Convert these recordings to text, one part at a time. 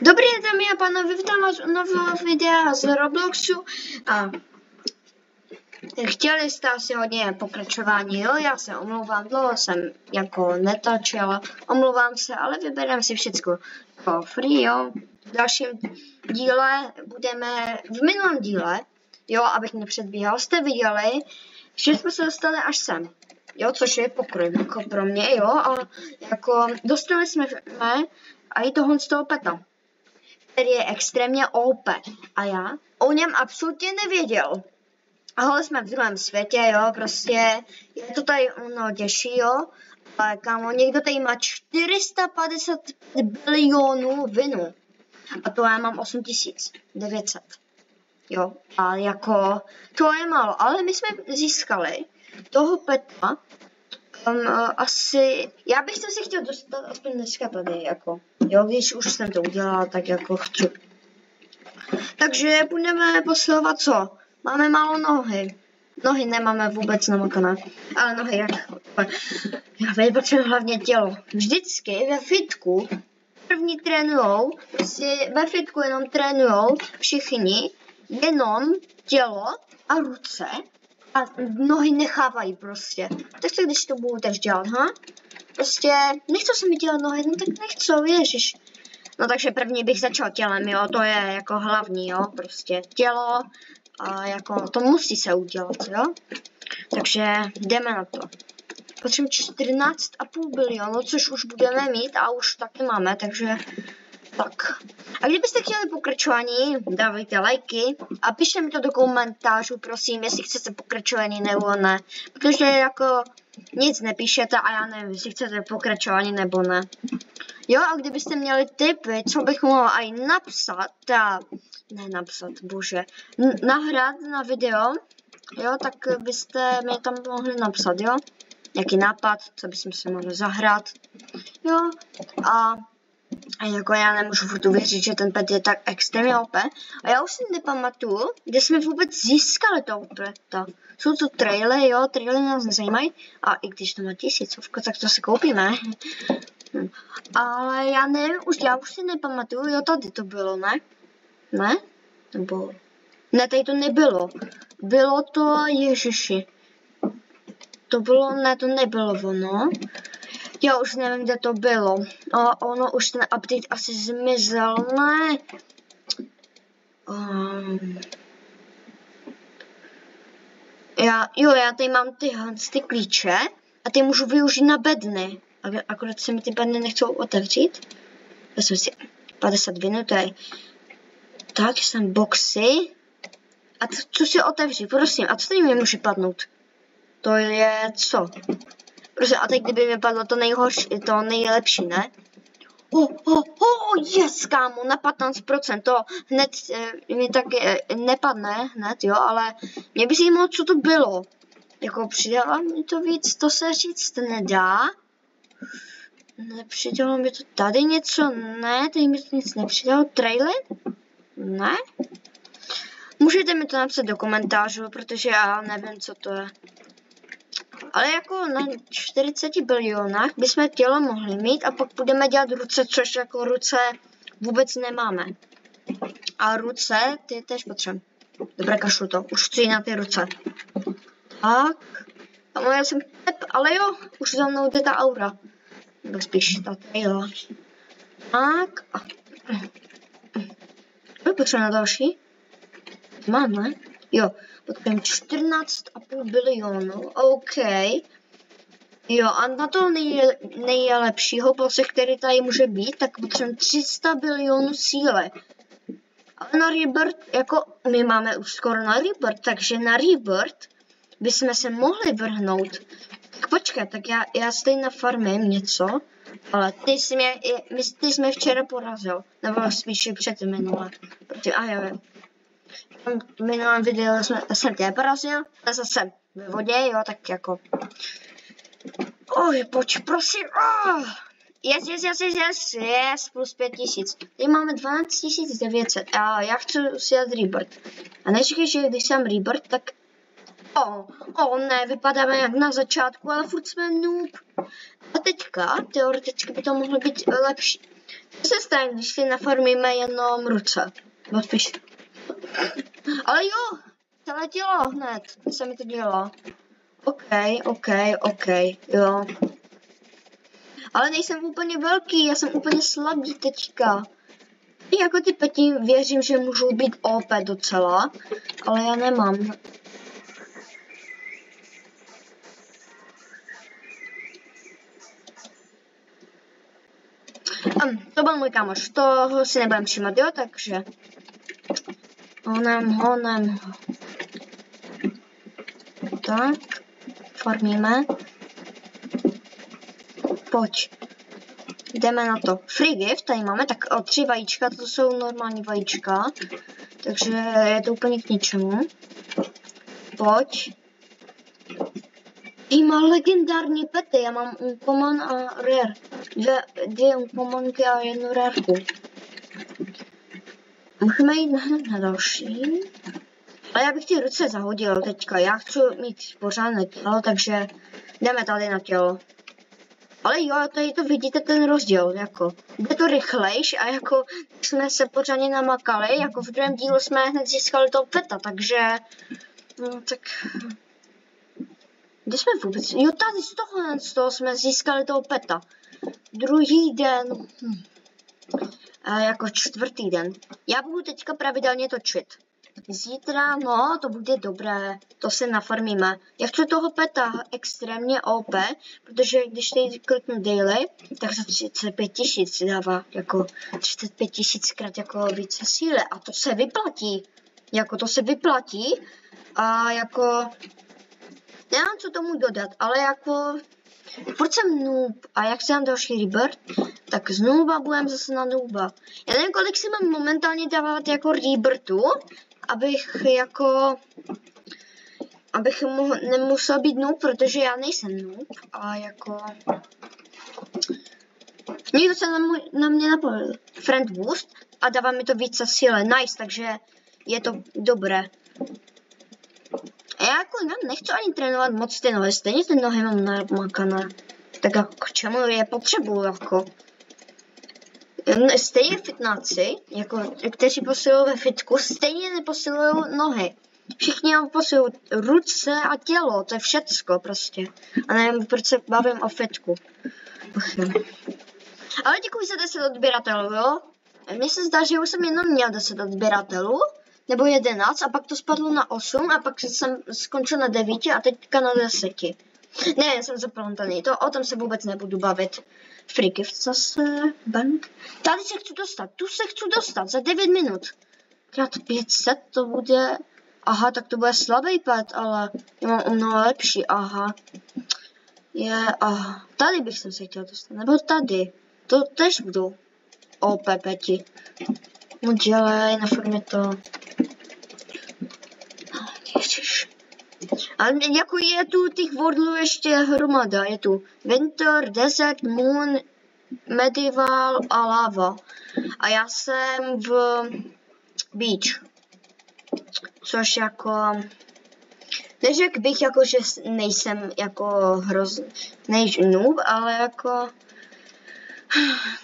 Dobrý den, dámy a pánové, vítám vás u nového videa z Robloxu a chtěli jste asi hodně pokračování, jo, já se omlouvám, dlouho jsem jako netočila, omlouvám se, ale vybereme si všechno for free, jo. V dalším díle v minulém díle, jo, abych nepředbíhal, jste viděli, že jsme se dostali až sem, jo, což je pokroj jako pro mě, jo, ale jako dostali jsme a i toho z toho peta, který je extrémně OP a já o něm absolutně nevěděl. Ale jsme v druhém světě, jo, prostě je to tady ono těžší, jo, ale kámo, někdo tady má 450 bilionů vinu a to já mám 8900, jo, a jako, to je málo, ale my jsme získali toho peta, asi, já bych to si chtěl dostat aspoň dneska tady, jako, jo, když už jsem to udělala, tak jako chci. Takže budeme posilovat co? Máme málo nohy. Nohy nemáme vůbec namakané, ale nohy jak? Já potřebuji hlavně tělo. Vždycky ve fitku první trénujou, prostě ve fitku jenom trénujou všichni jenom tělo a ruce a nohy nechávají prostě. Takže když to budu teď dělat, ha? Prostě nechci se mi dělat nohy, no tak nechci, ježiš. No takže první bych začal tělem, jo, to je jako hlavní, jo, prostě tělo a jako to musí se udělat, jo. Takže jdeme na to. Potřebujeme 14,5 bilionu, což už budeme mít a už taky máme, takže tak. A kdybyste chtěli pokračování, dávejte lajky a pište mi to do komentářů, prosím, jestli chcete pokračování nebo ne. Protože jako nic nepíšete a já nevím, jestli chcete pokračování nebo ne. Jo, a kdybyste měli tipy, co bych mohla i napsat, nahrát na video, jo, tak byste mi tam mohli napsat, jo. Nějaký nápad, co bychom se mohli zahrát, jo, a jako já nemůžu furt uvěřit, že ten pet je tak extrémně OP. A já už si nepamatuju, kde jsme vůbec získali toho peta. Jsou to trailery, jo, trailery nás nezajímají. A i když to má 1000, tak to si koupíme. Ale já nevím, já už si nepamatuju, jo, tady to bylo, ne? Ne? Nebo... Ne, tady to nebylo. Bylo to, ježiši. To bylo, ne, to nebylo ono. Já už nevím, kde to bylo. A ono už ten update asi zmizel, ne? Já tady mám ty klíče a ty můžu využít na bedny. Akorát se mi ty bedny nechcou otevřít. Vezmu si 50 minut tady. Tak, jsem boxy. A co si otevří, prosím. A co tady mi může padnout? To je co? Prosím, a teď kdyby mi padlo to nejhorší, to nejlepší, ne? Yes, kámo, na 15%, to hned mi tak nepadne hned, jo, ale mě by zajímalo, co to bylo. Jako přidává mi to víc, to se říct nedá. Nepřidalo mi to tady něco, ne, tady mi to nic nepřidalo, trailer? Ne? Můžete mi to napsat do komentářů, protože já nevím, co to je. Ale jako na 40 bilionách bychom tělo mohli mít a pak budeme dělat ruce, což jako ruce vůbec nemáme. A ruce, ty tež potřebujeme. Dobré, kašlu to, už chci na ty ruce. Tak, a já jsem pep, ale jo, už za mnou jde ta aura. Nebo spíš ta trailer. Tak, potřebujeme na další? Mám, ne? Jo, potřebujeme 14,5 bilionů, OK. Jo, a na to nejlepšího bosse, který tady může být, tak potřebujeme 300 bilionů síly. Ale na Rebirth, jako my máme už skoro na Rebirth, takže na Rebirth bychom se mohli vrhnout. Tak počkej, tak já stejně nafarmím něco, ale ty jsi mě včera porazil, nebo spíš před minule. Jo. V minulém videu jsem tě porazil, a zase ve vodě, jo, tak jako... Pojď, prosím, Yes, plus 5000. Tady máme 12900 a já chci si dát Rebirth. A neříkej, že když jsem Rebirth, tak... Ne, vypadáme jak na začátku, ale furt jsme noob. A teďka, teoreticky by to mohlo být lepší. Co se stane, když si nafarmíme jenom ruce? No spíš. Ale jo, celé tělo hned se mi to dělo. OK, jo. Ale nejsem úplně velký, já jsem úplně slabý teďka. I jako ty peti věřím, že můžou být OP docela, ale já nemám. To byl můj kámoš, toho si nebudem všímat, jo, takže... Honem. Tak, farmíme. Pojď. Jdeme na to. Free gift, tady máme tak 3 vajíčka, to jsou normální vajíčka. Takže je to úplně k ničemu. Pojď. Má legendární pety, já mám uncommon a rare. Dvě uncommonky a jednu rarku. Můžeme jít na další. Ale já bych ty ruce zahodil teďka, já chci mít pořádné tělo, takže jdeme tady na tělo. Ale jo, tady to vidíte ten rozdíl, jako, bude to rychlejš a jako jsme se pořádně namakali, jako v druhém dílu jsme hned získali toho peta, takže, no tak, kde jsme vůbec, jo tady z toho jsme získali toho peta, druhý den, jako 4. den, já budu teďka pravidelně točit. Zítra, no, to bude dobré, to se nafarmíme. Já chci toho peta extrémně OP, protože když tady kliknu daily, tak za 35 000 dává jako 35 000krát jako více síly a to se vyplatí. Jako to se vyplatí a jako nemám co tomu dodat, ale jako proč jsem noob a jak se dám další rebirth, tak z nooba budem zase na nooba. Já nevím, kolik si mám momentálně dávat jako rebirthu, abych nemusel být noob, protože já nejsem noob a jako někdo se na mě napojil friend boost a dává mi to více síly, nice, takže je to dobré. A já jako nechci ani trénovat moc ty nohy, stejně ty nohy mám namakané, tak jako k čemu je potřebuju jako. Stejně fitnáci, jako, kteří posilují ve fitku, stejně neposilují nohy. Všichni nám posilují ruce a tělo, to je všecko prostě. A nevím, proč se bavím o fitku. Ale děkuji za 10 odběratelů, jo? Mně se zdá, že už jsem jenom měl 10 odběratelů, nebo 11, a pak to spadlo na 8, a pak jsem skončil na 9 a teďka na 10. Ne, jsem zaplantaný, o tom se vůbec nebudu bavit. Free gift zase, bank. Tady se chci dostat, tu se chci dostat za 9 minut. Krát 500 to bude, aha, tak to bude slabý pet, ale já mám mnoho lepší, aha. Aha, tady bych se chtěl dostat, nebo tady. To tež budou OP peti. No dělej, naformě to. Ježiš. Ale jako je tu těch wordlů ještě hromada, je tu Winter, Desert, Moon, Medieval a Lava. A já jsem v Beach. Což jako, neřekl bych jako, že nejsem jako hrozný noob, ale jako,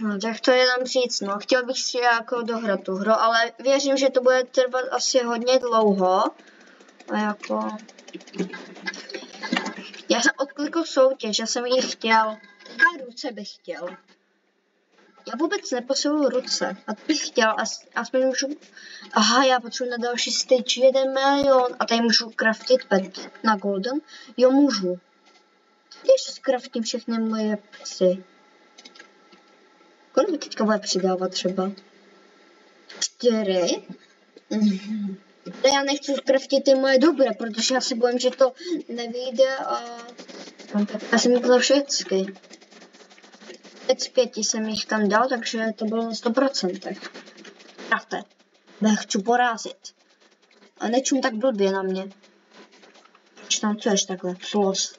no tak to jenom říct, no. Chtěl bych si jako dohrát tu hru, ale věřím, že to bude trvat asi hodně dlouho. A jako, já jsem odklikl soutěž, já jsem ji chtěl, jaká ruce bych chtěl. Já vůbec neposiluju ruce, a to bych chtěl, aspoň můžu, aha, já potřebuji na další stage 1 milion, a tady můžu craftit pet na golden, jo můžu. Když scraftím všechny moje psy. Kolik mi teďka bude přidávat třeba? 4. Já nechci craftit ty moje dobré, protože já si bojím, že to nevyjde a já jsem to všechny. 5 jsem jich tam dal, takže to bylo na 100%. Pravte, já chci porazit. A nečum tak blbě na mě. Proč tancuješ takhle? Flos.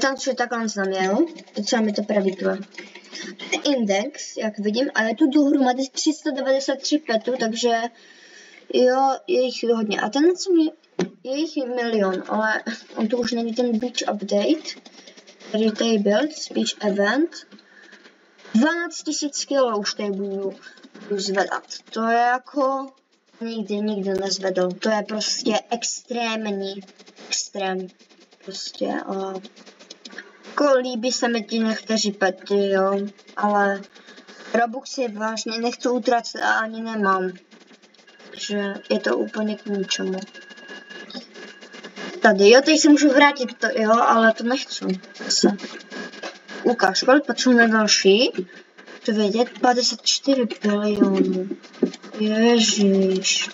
Tancuji takhle na mě, jo? Docela mi to pravidlo. Index, jak vidím, ale tu dohromady 393 petů, takže jo, je jich hodně. A ten je jich milion, ale on tu už není ten beach update, který tady byl, speech event. 12 000 kilo už tady budu zvedat. To je jako nikdy nezvedl. To je prostě extrém. Prostě jako líbí se mi ti někteří pety, jo, ale Robuxy vážně nechci utracet a ani nemám. Takže je to úplně k ničemu. Tady, jo, teď se můžu vrátit, to, jo, ale to nechci. Zase. Ukáž, kolik potřebujeme další? To vědět, 54 bilionů. Ježiš.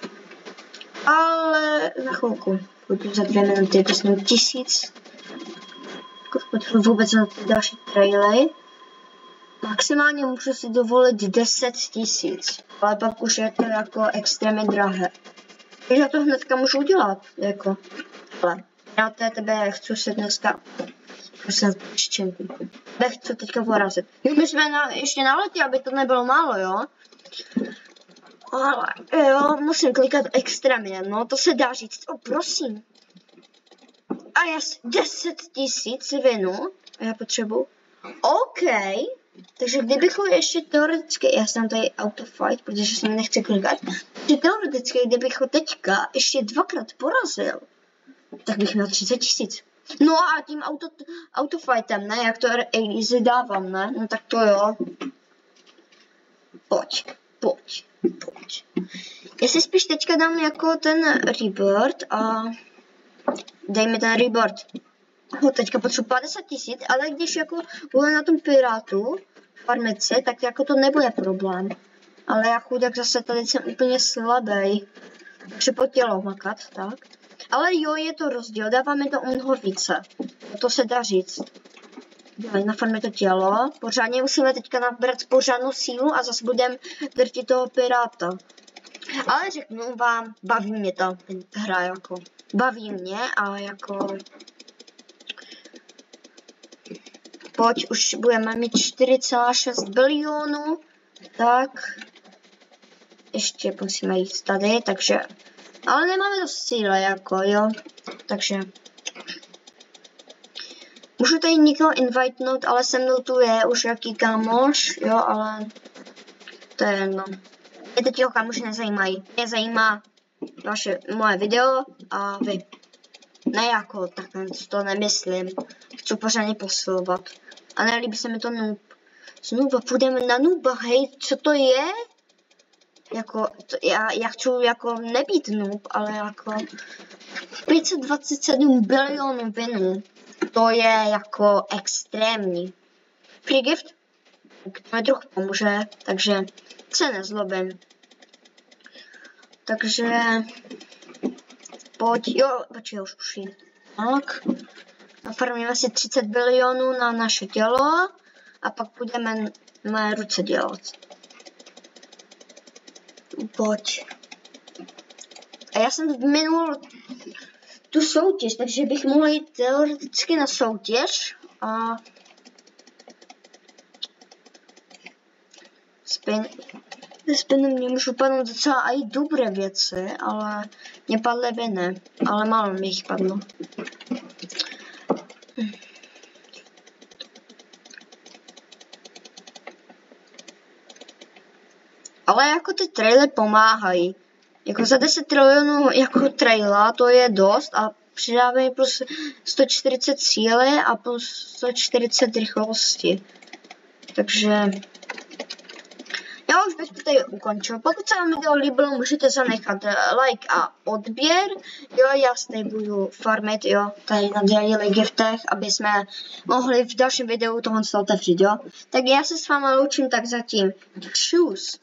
Ale na chvilku. Budu za 2 minuty, to jsem 1000. Potřebuji vůbec na ty další trailery. Maximálně můžu si dovolit 10 000, ale pak už je to jako extrémně drahé. Takže já to hnedka můžu udělat, jako. Ale já tebe chci se dneska štěnku. Chci teďka porazit. My jsme ještě na letě, aby to nebylo málo, jo? Ale jo, musím klikat extrémně, no to se dá říct, prosím. A já 10 000 vinu, a já potřebuji. OK, takže kdybychom ještě teoreticky, já jsem tady autofight, protože se mi nechce klikat, že teoreticky, kdybych ho teďka ještě 2krát porazil, tak bych měl 30 000. No a tím autofightem, ne, jak to easy dávám, ne, no tak to jo. Pojď. Já si spíš teďka dám jako ten rebirth a dej mi ten rebirth. Teďka potřebuji 50 000, ale když jako budu na tom pirátu farmici, tak jako to nebude problém. Ale já chudák zase tady jsem úplně slabý. Takže po tělo makat, tak. Ale jo, je to rozdíl, dáváme to mnoho více. To se dá říct. Dělej, nafarme to tělo. Pořádně musíme teďka nabrat pořádnou sílu a zase budeme drtit toho piráta. Ale řeknu vám, baví mě ta hra jako. Baví mě a jako... Pojď, už budeme mít 4,6 bilionů. Tak. Ještě musíme jít tady, takže... Ale nemáme dost síly, jako, jo. Takže... Můžu tady někoho invitenout, ale se mnou tu je už jaký kámoš, jo, ale... To je jedno. Mě teď kámoši nezajímají. Mě zajímá moje video a vy. Ne jako, tak to nemyslím. Chci pořádně posilovat. A nelíbí se mi to noob. Z nooba půjdeme na nooba, hej, co to je? Jako, já chci jako nebýt noob, ale jako 527 bilionů vinů. To je jako extrémní. Free gift? To mi trochu pomůže, takže se nezlobím. Takže pojď, jo, počkej, už ušli. Tak, nafarmíme asi 30 bilionů na naše tělo a pak budeme mé ruce dělat. Pojď. A já jsem minul tu soutěž, takže bych mohl jít teoreticky na soutěž a spin mě můžu padnout docela i dobré věci, ale mě padly viny, ale málo mi jich padlo. Ale jako ty traily pomáhají. Jako za 10 trilionů jako traila to je dost a přidávají plus 140 síly a plus 140 rychlosti. Takže já už bych to tady ukončil. Pokud se vám video líbilo, můžete zanechat like a odběr. Jo, já se tady budu farmit, jo, tady na daily giftech, aby jsme mohli v dalším videu tohle otevřít, jo. Tak já se s vámi loučím, tak zatím čus.